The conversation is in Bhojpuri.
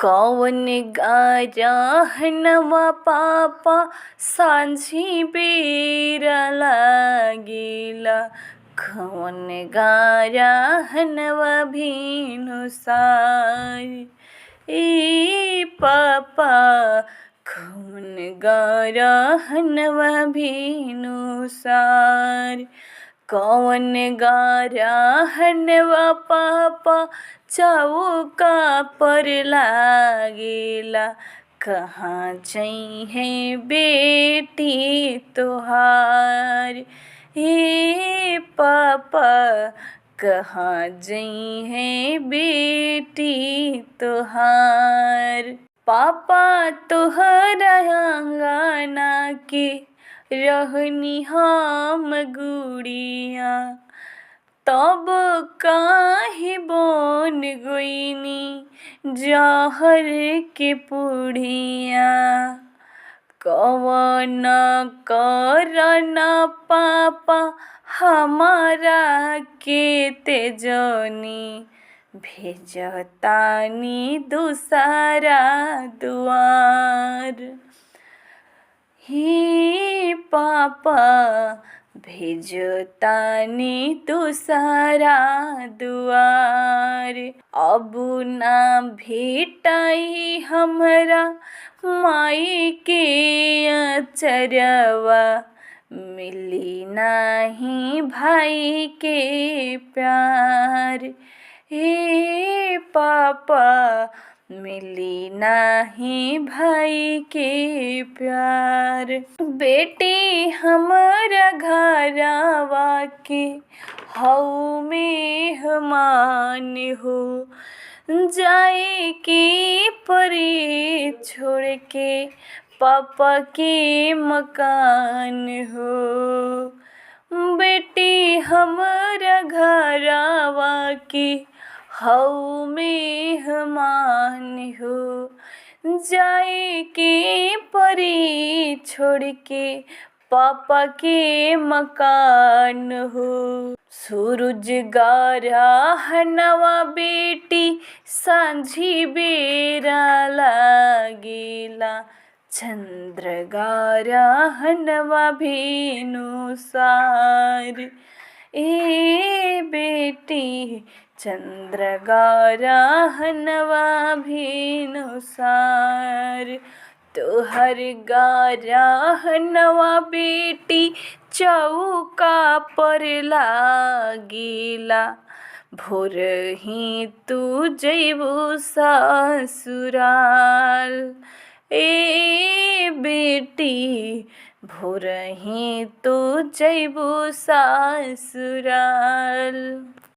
कौन गारहनवा पापा सांझी बेरा लागेला। कौन गारहनवा भिनुसार ए पापा। कौन गारहनवा भिनुसार। कौन गारहनवा पापा चौका पर लागेला। कहाँ जइहे बेटी तोहार हे पापा। कहाँ जइहे बेटी तोहार। पापा तोहरा अंगना के रहनी हम गुड़िया। तब काहे बन गइनी जहर के पुड़िया। कवन करन पापा हमारा के तेजनी। भेजतानी दूसरा दुआर हे पापा। भेजतानी दूसरा दुआर। अब ना भेटाई हमरा माई के अचरवा। मिली नाही भाई के प्यार हे पापा। मिली नाही भाई के प्यार। बेटी हमरा घरवा के हऊ मेहमान हो। जाए के परी छोड़ के पापा के मकान हो। बेटी हमरा घरवा के हऊ मेहमान हो। जाए के परी छोड़ के पापा के मकान हो। सूरज गारहनवा बेटी सांझी बेरा लागेला। चंद्र गारहनवा भिनुसार ए बेटी। चंद्र गारहनवा भिनुसार। तोहर गारहनवा बेटी चौका पर लागेला। भोरही तू जइबू ससुराल ए बेटी। भोरही तू जइबू ससुराल।